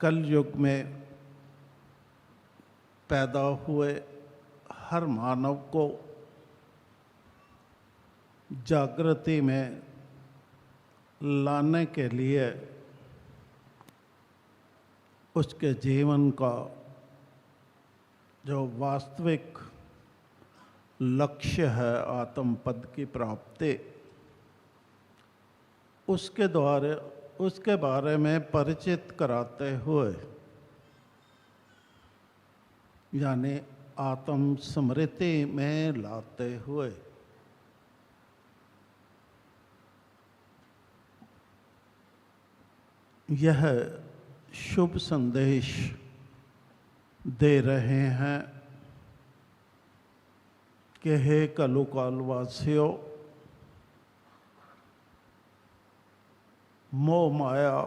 कल युग में पैदा हुए हर मानव को जागृति में लाने के लिए उसके जीवन का जो वास्तविक लक्ष्य है आत्म पद की प्राप्ति, उसके बारे में परिचित कराते हुए, यानी आत्म स्मृति में लाते हुए यह शुभ संदेश दे रहे हैं कि हे कलुकाल वासियों, मोह माया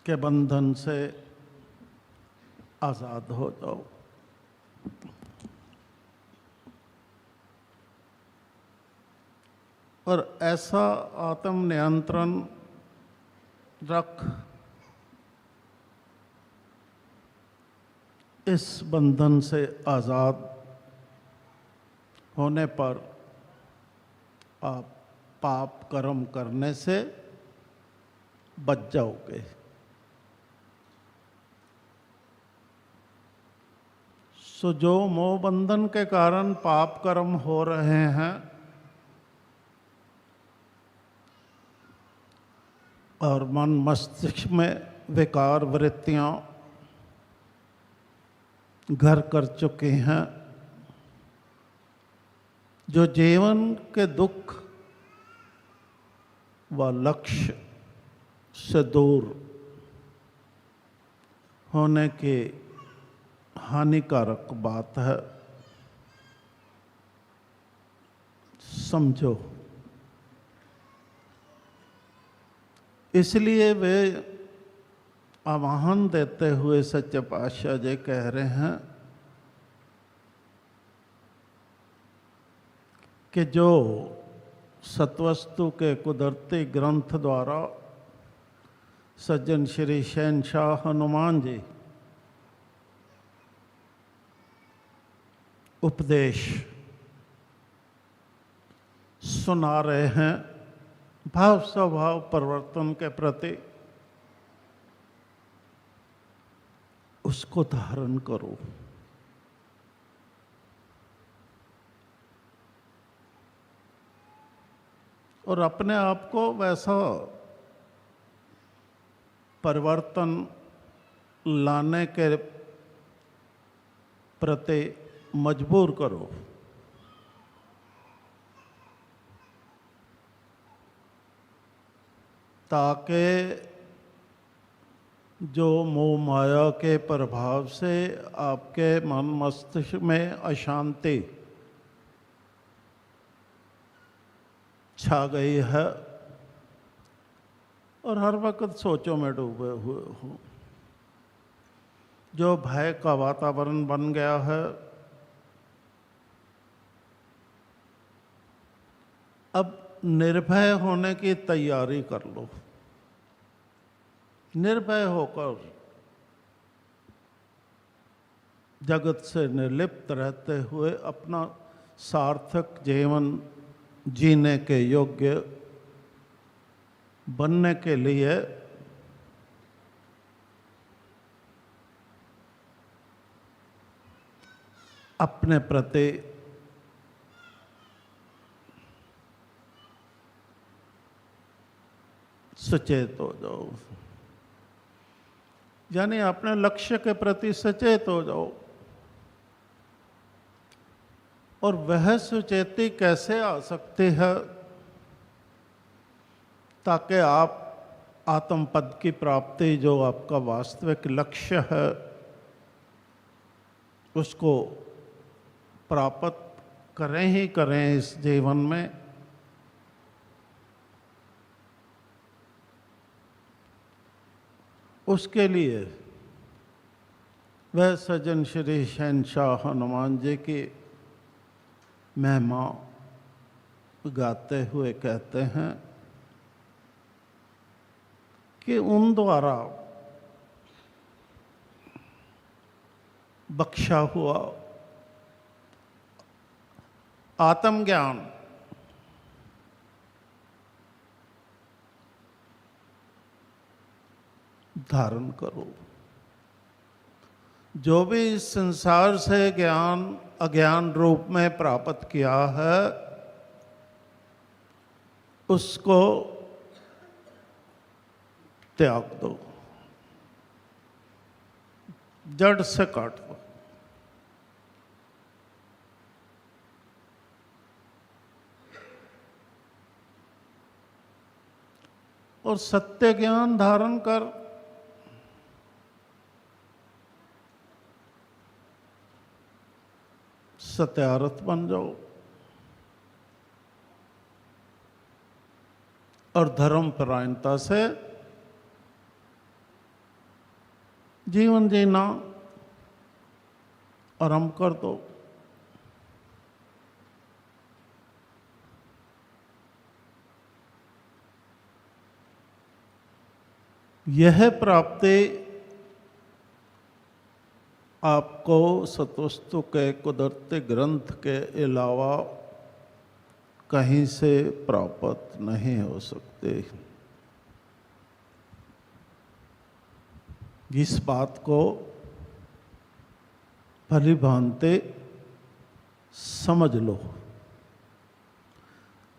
के बंधन से आज़ाद हो जाओ। और ऐसा आत्म नियंत्रण रख इस बंधन से आज़ाद होने पर आप पाप कर्म करने से बच जाओगे। सो जो मोह बंधन के कारण पाप कर्म हो रहे हैं और मन मस्तिष्क में विकार वृत्तियां घर कर चुके हैं, जो जीवन के दुख व लक्ष्य से दूर होने की हानिकारक बात है, समझो। इसलिए वे आह्वान देते हुए सच्चे पातशाह जी कह रहे हैं कि जो सत्वस्तु के कुदरती ग्रंथ द्वारा सज्जन श्री शहनशाह हनुमान जी उपदेश सुना रहे हैं भाव स्वभाव परिवर्तन के प्रति, उसको धारण करो। और अपने आप को वैसा परिवर्तन लाने के प्रति मजबूर करो ताकि जो मोह माया के प्रभाव से आपके मन मस्तिष्क में अशांति छा गई है और हर वक्त सोचों में डूबे हुए हो, जो भय का वातावरण बन गया है, अब निर्भय होने की तैयारी कर लो। निर्भय होकर जगत से निर्लिप्त रहते हुए अपना सार्थक जीवन जीने के योग्य बनने के लिए अपने प्रति सचेत हो जाओ, यानी अपने लक्ष्य के प्रति सचेत हो जाओ। और वह सुचेती कैसे आ सकती है ताकि आप आत्म पद की प्राप्ति, जो आपका वास्तविक लक्ष्य है, उसको प्राप्त करें ही करें इस जीवन में। उसके लिए वह सज्जन श्री शहनशाह हनुमान जी की महिमा गाते हुए कहते हैं कि उन द्वारा बख्शा हुआ आत्मज्ञान धारण करो। जो भी इस संसार से ज्ञान अज्ञान रूप में प्राप्त किया है, उसको त्याग दो, जड़ से काट दो। और सत्य ज्ञान धारण कर सत्यारथ बन जाओ और धर्म परायणता से जीवन जीना आरंभ कर दो। यह प्राप्ति आपको सतवस्तु के कुदरती ग्रंथ के अलावा कहीं से प्राप्त नहीं हो सकते। इस बात को भली भांति समझ लो।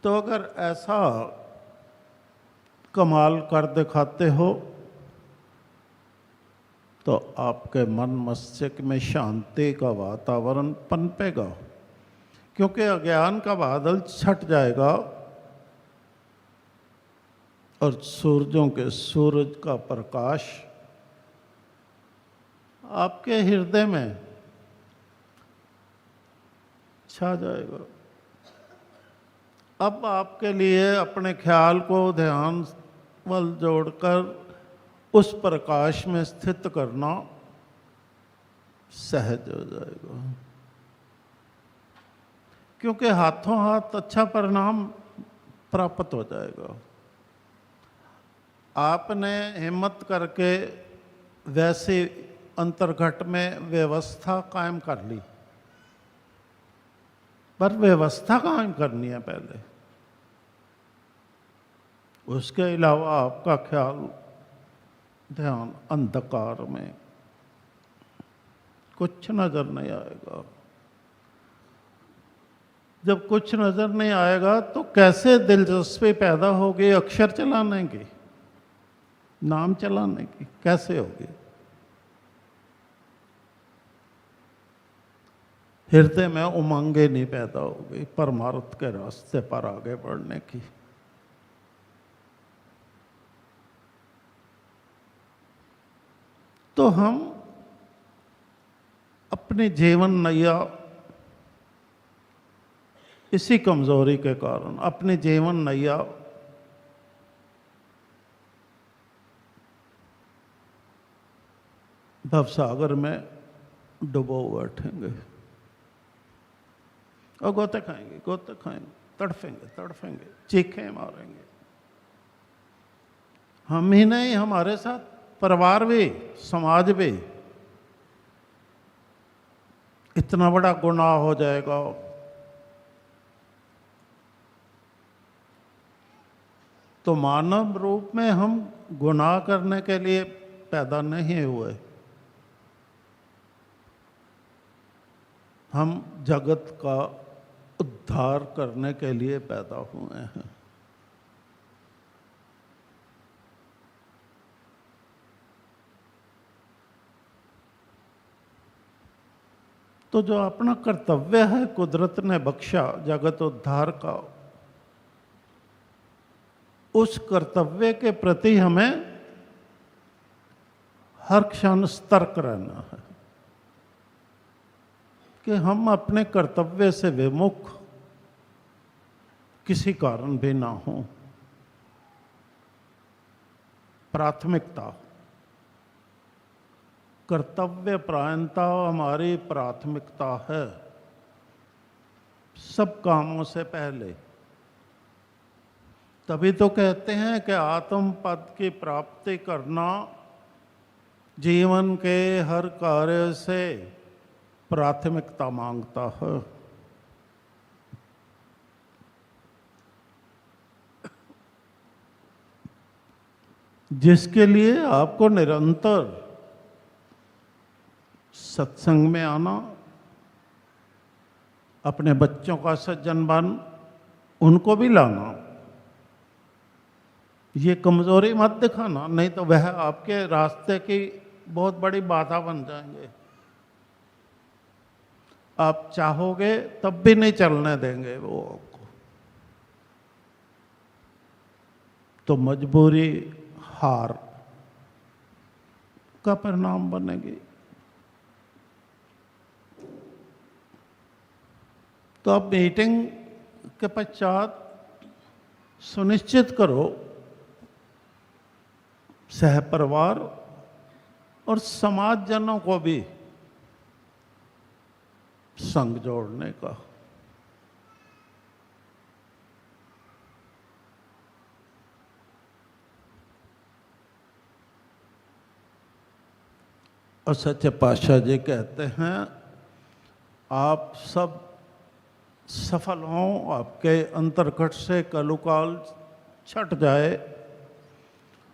तो अगर ऐसा कमाल कर दिखाते हो तो आपके मन मस्तिष्क में शांति का वातावरण पनपेगा, क्योंकि अज्ञान का बादल छट जाएगा और सूरज का प्रकाश आपके हृदय में छा जाएगा। अब आपके लिए अपने ख्याल को ध्यान बल जोड़कर उस प्रकाश में स्थित करना सहज हो जाएगा, क्योंकि हाथों हाथ अच्छा परिणाम प्राप्त हो जाएगा। आपने हिम्मत करके वैसे अंतर्घट में व्यवस्था कायम कर ली, पर व्यवस्था कायम करनी है पहले। उसके अलावा आपका ख्याल ध्यान अंधकार में कुछ नजर नहीं आएगा। जब कुछ नजर नहीं आएगा तो कैसे दिलचस्पी पैदा होगी अक्षर चलाने की, नाम चलाने की? कैसे होगी? हृदय में उमंगे नहीं पैदा होगी परमार्थ के रास्ते पर आगे बढ़ने की। तो हम अपनी जीवन नैया इसी कमजोरी के कारण अपनी जीवन नैया भवसागर में डुबो बैठेंगे और गोते खाएंगे, तड़फेंगे, चीखें मारेंगे। हम ही नहीं, हमारे साथ परिवार भी, समाज भी। इतना बड़ा गुनाह हो जाएगा। तो मानव रूप में हम गुनाह करने के लिए पैदा नहीं हुए, हम जगत का उद्धार करने के लिए पैदा हुए हैं। तो जो अपना कर्तव्य है कुदरत ने बख्शा जगत उद्धार का, उस कर्तव्य के प्रति हमें हर क्षण सतर्क रहना है कि हम अपने कर्तव्य से विमुख किसी कारण भी ना हो। प्राथमिकता, कर्तव्य परायणता हमारी प्राथमिकता है सब कामों से पहले। तभी तो कहते हैं कि आत्म पद की प्राप्ति करना जीवन के हर कार्य से प्राथमिकता मांगता है। जिसके लिए आपको निरंतर सत्संग में आना, अपने बच्चों का सज्जन बन उनको भी लाना, ये कमजोरी मत दिखाना, नहीं तो वह आपके रास्ते की बहुत बड़ी बाधा बन जाएंगे। आप चाहोगे तब भी नहीं चलने देंगे वो आपको। तो मजबूरी हार का परिणाम बनेगी। तो अब मीटिंग के पश्चात सुनिश्चित करो सहपरिवार और समाजजनों को भी संग जोड़ने का। और सच्चे पातशाह जी कहते हैं आप सब सफल हों, आपके अंतर्घट से कलुकाल छट जाए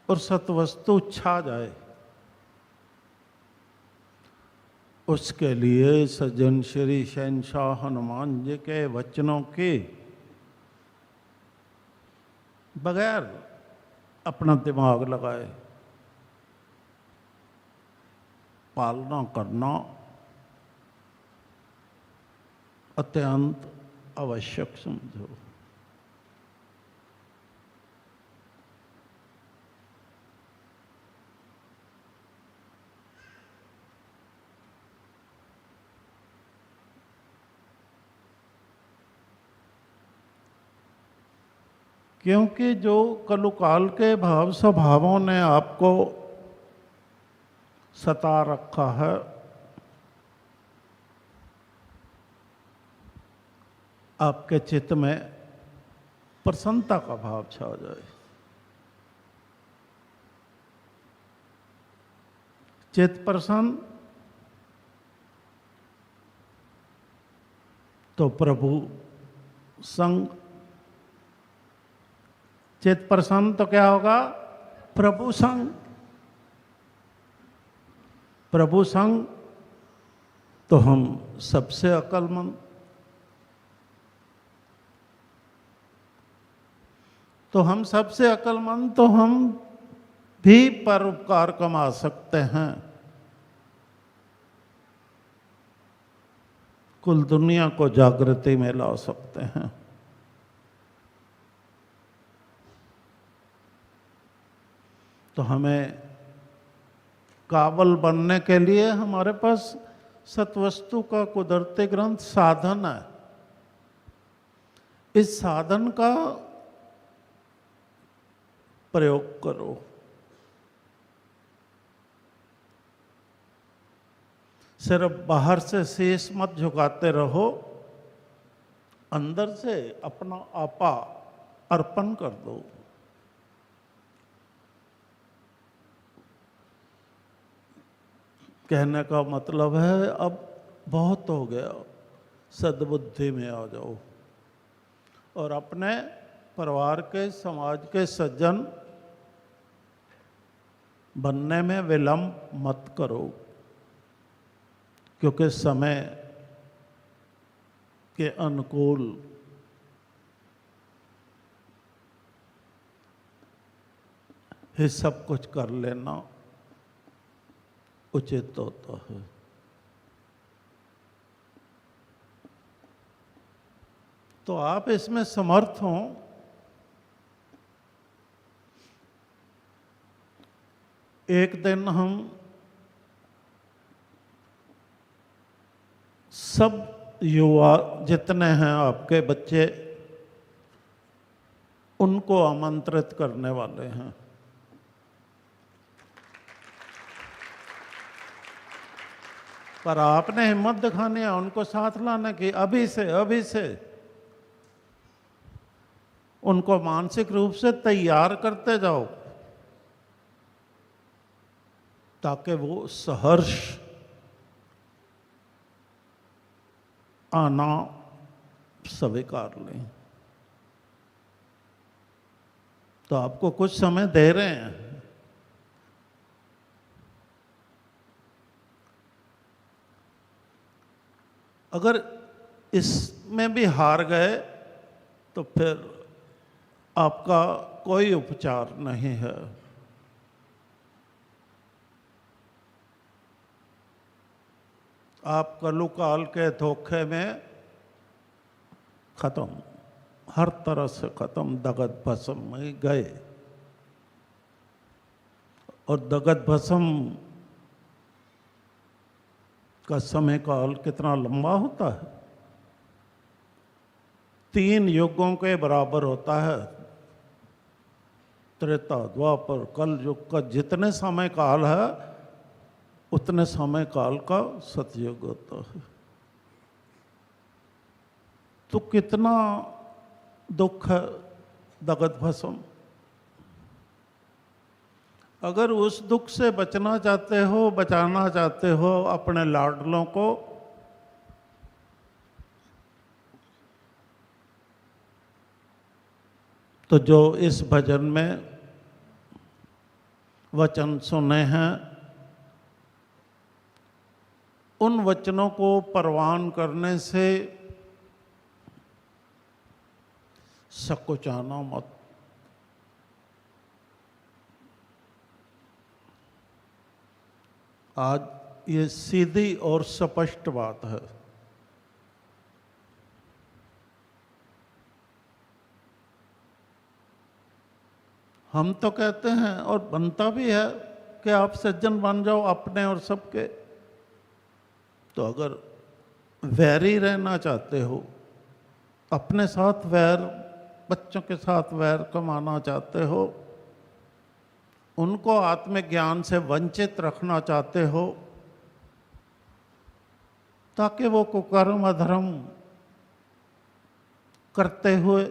और सत्वस्तु छा जाए, उसके लिए सज्जन श्री शहंशाह हनुमान जी के वचनों की बगैर अपना दिमाग लगाए पालना करना अत्यंत आवश्यक समझो। क्योंकि जो कलुकाल के भाव स्वभावों ने आपको सता रखा है, आपके चित्त में प्रसन्नता का भाव छा जाए। चित्त प्रसन्न तो प्रभु संग, चित्त प्रसन्न तो क्या होगा? प्रभु संग। प्रभु संग तो हम सबसे अक्लमंद, तो हम सबसे अक्लमंद, तो हम भी परोपकार कमा सकते हैं, कुल दुनिया को जागृति में ला सकते हैं। तो हमें काबल बनने के लिए हमारे पास सत्वस्तु का कुदरती ग्रंथ साधन है। इस साधन का प्रयोग करो। सिर्फ बाहर से शीश मत झुकाते रहो, अंदर से अपना आपा अर्पण कर दो। कहने का मतलब है अब बहुत हो गया, सद्बुद्धि में आ जाओ और अपने परिवार के, समाज के सज्जन बनने में विलंब मत करो, क्योंकि समय के अनुकूल ही सब कुछ कर लेना उचित होता है। तो आप इसमें समर्थ हों। एक दिन हम सब युवा जितने हैं आपके बच्चे, उनको आमंत्रित करने वाले हैं। पर आपने हिम्मत दिखानी है उनको साथ लाने की, अभी से उनको मानसिक रूप से तैयार करते जाओ ताकि वो सहर्ष आना स्वीकार लें। तो आपको कुछ समय दे रहे हैं। अगर इसमें भी हार गए तो फिर आपका कोई उपचार नहीं है। आप कलुकाल के धोखे में खत्म, हर तरह से खत्म, दगत भस्म में गए। और दगत भस्म का समय काल कितना लंबा होता है? 3 युगों के बराबर होता है। त्रेता, द्वापर, कल युग का जितने समय काल है उतने समय काल का सतयुग होता है। तो कितना दुख है दगत भस्म। अगर उस दुख से बचना चाहते हो, बचाना चाहते हो अपने लाडलों को, तो जो इस भजन में वचन सुने हैं उन वचनों को परवान करने से सकुचाना मत। आज ये सीधी और स्पष्ट बात है। हम तो कहते हैं और बनता भी है कि आप सज्जन बन जाओ अपने और सबके। तो अगर वैरी रहना चाहते हो, अपने साथ वैर, बच्चों के साथ वैर कमाना चाहते हो, उनको आत्मज्ञान से वंचित रखना चाहते हो ताकि वो कुकर्म अधर्म करते हुए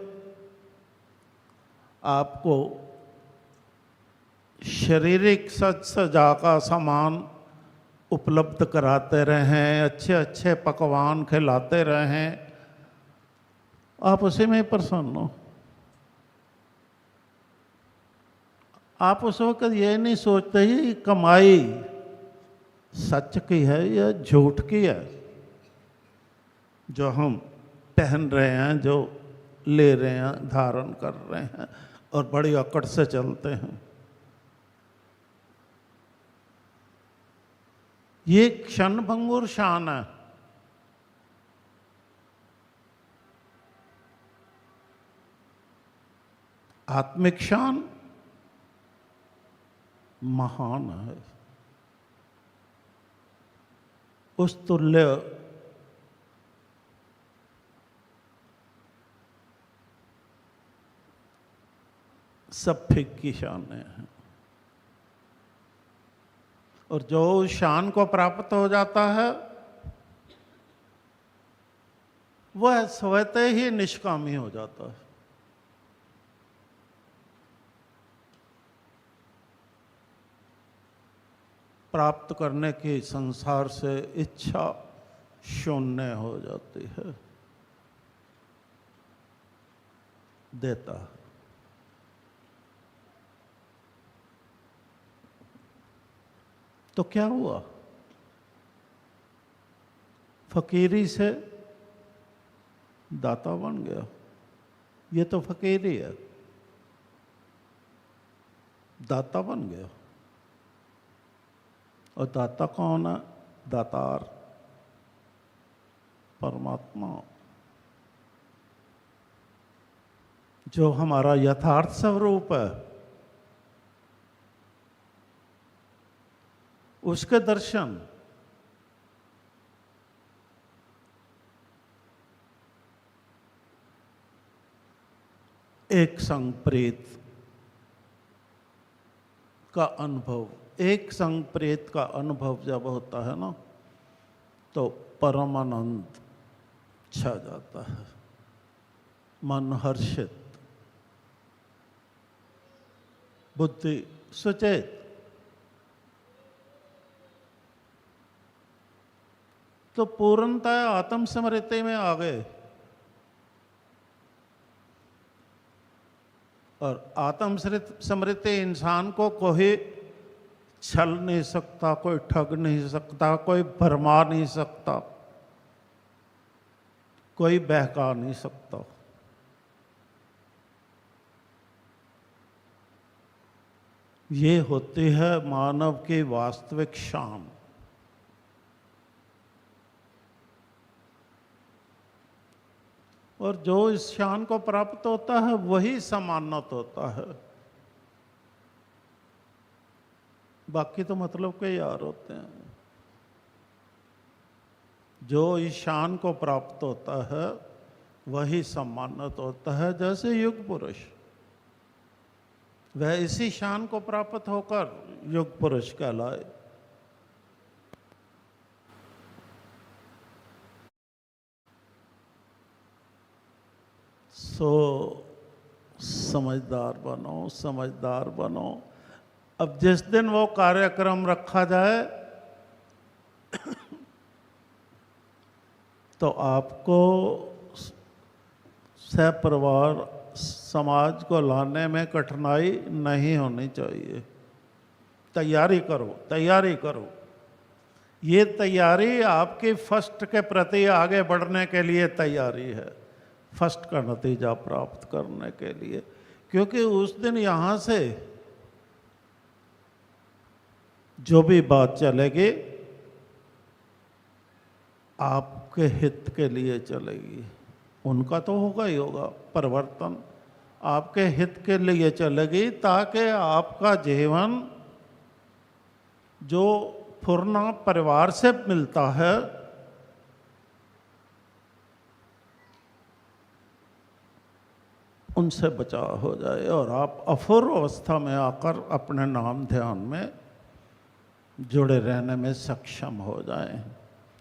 आपको शारीरिक सज सजा का सामान उपलब्ध कराते रहें, अच्छे अच्छे पकवान खिलाते रहें, आप उसी में प्रसन्न हो। आप उस वक्त ये नहीं सोचते ही कमाई सच की है या झूठ की है, जो हम पहन रहे हैं, जो ले रहे हैं, धारण कर रहे हैं और बड़ी अकड़ से चलते हैं। ये क्षणभंगुर शान है। आत्मिक शान महान है। उस तुल्य सब फीकी शानें हैं। और जो उस शान को प्राप्त हो जाता है वह स्वतः ही निष्कामी हो जाता है। प्राप्त करने की संसार से इच्छा शून्य हो जाती है। देता है। तो क्या हुआ? फकीरी से दाता बन गया। ये तो फकीरी है, दाता बन गया। और दाता कौन है? दातार परमात्मा, जो हमारा यथार्थ स्वरूप है। उसके दर्शन एक संग प्रेत का अनुभव, एक संग प्रेत का अनुभव जब होता है ना, तो परम आनंद छा जाता है, मन हर्षित बुद्धि सुचेत। तो पूर्णतः आत्म स्मृति में आ गए। और आत्म स्मृति इंसान को कोई छल नहीं सकता, कोई ठग नहीं सकता, कोई भरमा नहीं सकता, कोई बहका नहीं सकता। ये होती है मानव की वास्तविक शान। और जो इस शान को प्राप्त होता है वही समानत होता है। बाकी तो मतलब के यार होते हैं। जो इस शान को प्राप्त होता है वही सम्मानित होता है। जैसे युग पुरुष, वह इसी शान को प्राप्त होकर युग पुरुष कहलाए। सो समझदार बनो, समझदार बनो। अब जिस दिन वो कार्यक्रम रखा जाए तो आपको सहपरिवार समाज को लाने में कठिनाई नहीं होनी चाहिए। तैयारी करो, तैयारी करो। ये तैयारी आपकी फर्स्ट के प्रति आगे बढ़ने के लिए तैयारी है, फर्स्ट का नतीजा प्राप्त करने के लिए। क्योंकि उस दिन यहाँ से जो भी बात चलेगी आपके हित के लिए चलेगी। उनका तो होगा ही होगा, परिवर्तन आपके हित के लिए चलेगी, ताकि आपका जीवन जो फुरना परिवार से मिलता है उनसे बचाव हो जाए और आप अफुर अवस्था में आकर अपने नाम ध्यान में जुड़े रहने में सक्षम हो जाएं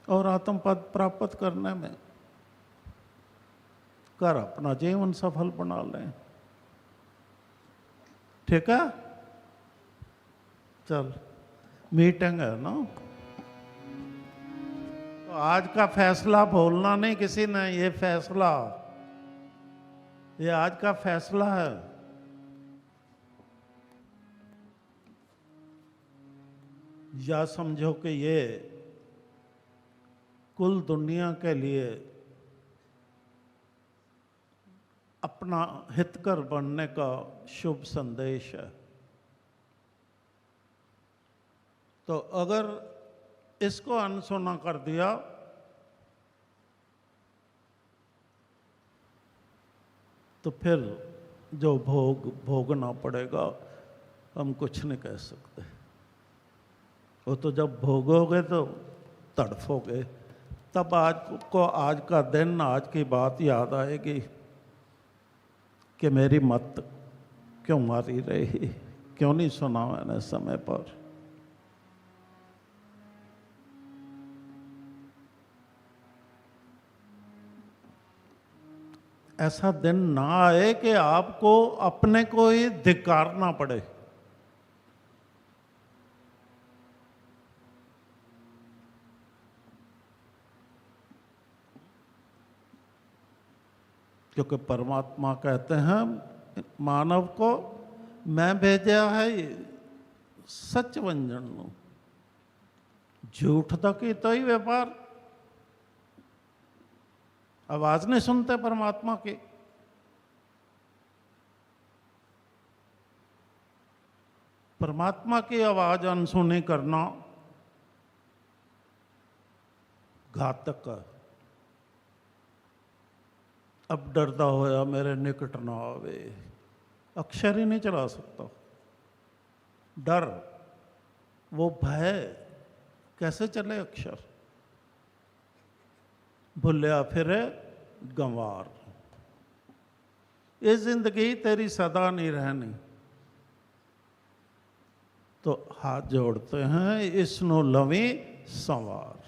और आत्मपद प्राप्त करने में कर अपना जीवन सफल बना लें। ठीक है, चल मीटिंग है ना, तो आज का फैसला भूलना नहीं किसी ने। ये फैसला, ये आज का फैसला है। या समझो कि ये कुल दुनिया के लिए अपना हितकर बनने का शुभ संदेश है। तो अगर इसको अनसुना कर दिया तो फिर जो भोगना पड़ेगा हम कुछ नहीं कह सकते। वो तो जब भोगोगे तो तड़फोगे, तब आज का दिन, आज की बात याद आएगी कि मेरी मत क्यों मारी रही, क्यों नहीं सुना मैंने समय पर। ऐसा दिन ना आए कि आपको अपने को ही धिक्कारना पड़े। क्योंकि परमात्मा कहते हैं मानव को मैं भेजा है सच वंजन नु, झूठ तक ही तो ही व्यापार। आवाज नहीं सुनते परमात्मा की। परमात्मा की आवाज अनसुनी करना घातक है। अब डरदा होया मेरे निकट ना आवे, अक्षर ही नहीं चला सकता। डर, वो भय कैसे चले अक्षर। भुलिया फिरे गंवार, ये जिंदगी तेरी सदा नहीं रहनी। तो हाथ जोड़ते हैं इसनो लवी संवार।